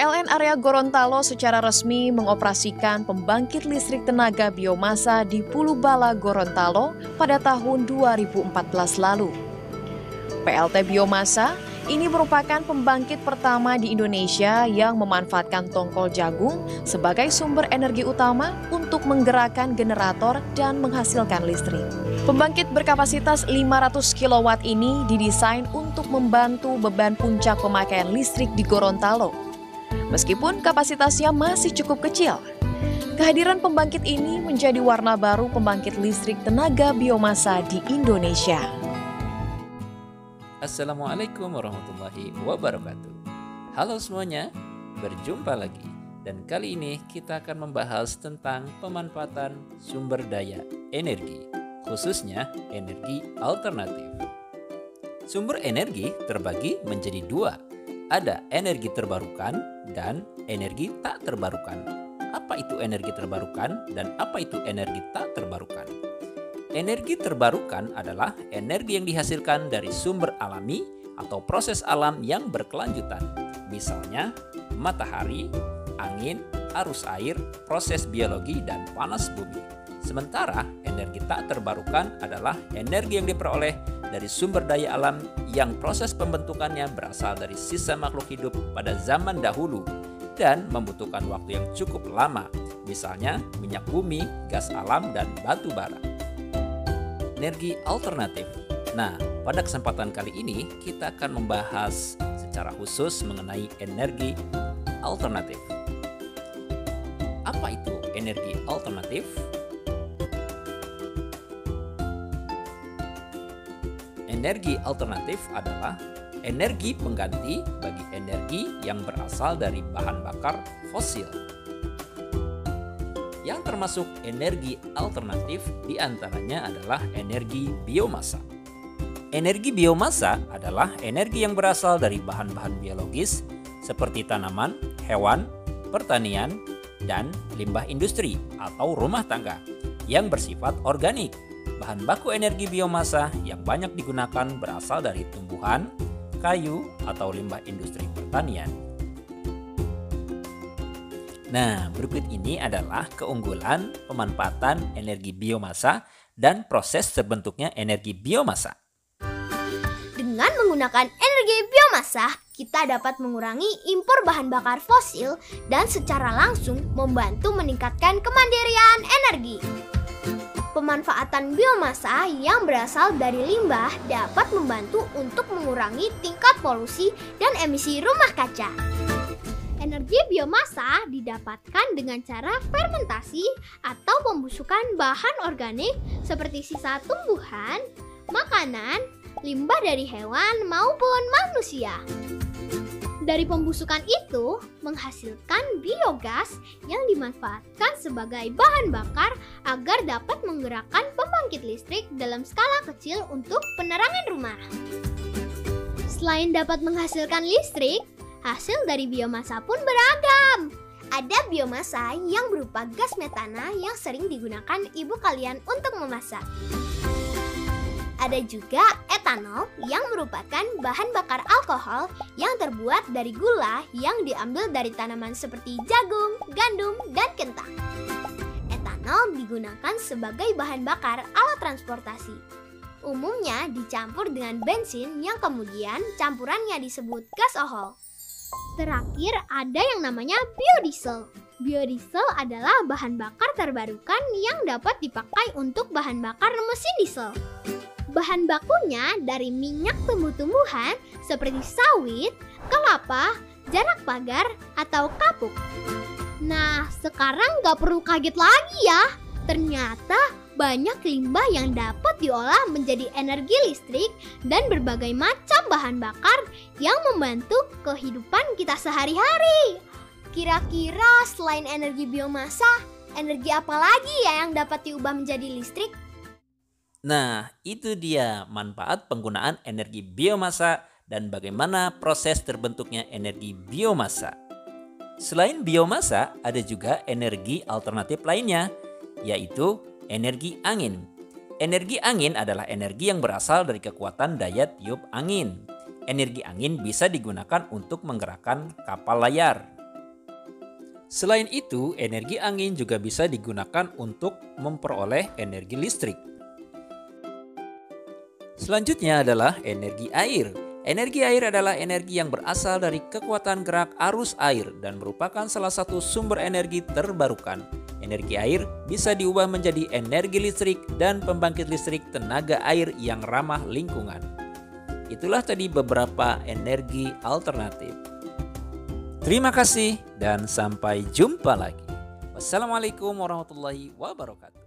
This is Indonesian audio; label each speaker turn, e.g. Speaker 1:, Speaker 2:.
Speaker 1: PLN area Gorontalo secara resmi mengoperasikan pembangkit listrik tenaga biomasa di Pulubala, Gorontalo pada tahun 2014 lalu. PLT Biomasa ini merupakan pembangkit pertama di Indonesia yang memanfaatkan tongkol jagung sebagai sumber energi utama untuk menggerakkan generator dan menghasilkan listrik. Pembangkit berkapasitas 500 kW ini didesain untuk membantu beban puncak pemakaian listrik di Gorontalo. Meskipun kapasitasnya masih cukup kecil, kehadiran pembangkit ini menjadi warna baru pembangkit listrik tenaga biomasa di Indonesia.
Speaker 2: Assalamualaikum warahmatullahi wabarakatuh. Halo semuanya, berjumpa lagi. Dan kali ini kita akan membahas tentang pemanfaatan sumber daya energi, khususnya energi alternatif. Sumber energi terbagi menjadi dua. Ada energi terbarukan dan energi tak terbarukan. Apa itu energi terbarukan dan apa itu energi tak terbarukan? Energi terbarukan adalah energi yang dihasilkan dari sumber alami atau proses alam yang berkelanjutan. Misalnya matahari, angin, arus air, proses biologi, dan panas bumi. Sementara energi tak terbarukan adalah energi yang diperoleh dari sumber daya alam yang proses pembentukannya berasal dari sisa makhluk hidup pada zaman dahulu dan membutuhkan waktu yang cukup lama, misalnya minyak bumi, gas alam, dan batu bara. Energi alternatif. Nah, pada kesempatan kali ini kita akan membahas secara khusus mengenai energi alternatif. Apa itu energi alternatif? Energi alternatif adalah energi pengganti bagi energi yang berasal dari bahan bakar fosil. Yang termasuk energi alternatif diantaranya adalah energi biomasa. Energi biomasa adalah energi yang berasal dari bahan-bahan biologis seperti tanaman, hewan, pertanian, dan limbah industri atau rumah tangga yang bersifat organik. Bahan baku energi biomasa yang banyak digunakan berasal dari tumbuhan, kayu, atau limbah industri pertanian. Nah, berikut ini adalah keunggulan pemanfaatan energi biomasa dan proses terbentuknya energi biomasa.
Speaker 3: Dengan menggunakan energi biomasa, kita dapat mengurangi impor bahan bakar fosil dan secara langsung membantu meningkatkan kemandirian energi. Pemanfaatan biomasa yang berasal dari limbah dapat membantu untuk mengurangi tingkat polusi dan emisi rumah kaca. Energi biomasa didapatkan dengan cara fermentasi atau pembusukan bahan organik seperti sisa tumbuhan, makanan, limbah dari hewan maupun manusia. Dari pembusukan itu menghasilkan biogas yang dimanfaatkan sebagai bahan bakar agar dapat menggerakkan pembangkit listrik dalam skala kecil untuk penerangan rumah. Selain dapat menghasilkan listrik, hasil dari biomasa pun beragam. Ada biomasa yang berupa gas metana yang sering digunakan ibu kalian untuk memasak. Ada juga etanol yang merupakan bahan bakar alkohol yang terbuat dari gula yang diambil dari tanaman seperti jagung, gandum, dan kentang. Etanol digunakan sebagai bahan bakar alat transportasi. Umumnya dicampur dengan bensin yang kemudian campurannya disebut gas ohol. Terakhir ada yang namanya biodiesel. Biodiesel adalah bahan bakar terbarukan yang dapat dipakai untuk bahan bakar mesin diesel. Bahan bakunya dari minyak tumbuh-tumbuhan seperti sawit, kelapa, jarak pagar, atau kapuk. Nah, sekarang nggak perlu kaget lagi ya. Ternyata banyak limbah yang dapat diolah menjadi energi listrik dan berbagai macam bahan bakar yang membantu kehidupan kita sehari-hari. Kira-kira selain energi biomasa, energi apa lagi ya yang dapat diubah menjadi listrik?
Speaker 2: Nah, itu dia manfaat penggunaan energi biomasa dan bagaimana proses terbentuknya energi biomasa. Selain biomasa, ada juga energi alternatif lainnya, yaitu energi angin. Energi angin adalah energi yang berasal dari kekuatan daya tiup angin. Energi angin bisa digunakan untuk menggerakkan kapal layar, Selain itu, energi angin juga bisa digunakan untuk memperoleh energi listrik. Selanjutnya adalah energi air. Energi air adalah energi yang berasal dari kekuatan gerak arus air dan merupakan salah satu sumber energi terbarukan. Energi air bisa diubah menjadi energi listrik dan pembangkit listrik tenaga air yang ramah lingkungan. Itulah tadi beberapa energi alternatif. Terima kasih dan sampai jumpa lagi. Wassalamualaikum warahmatullahi wabarakatuh.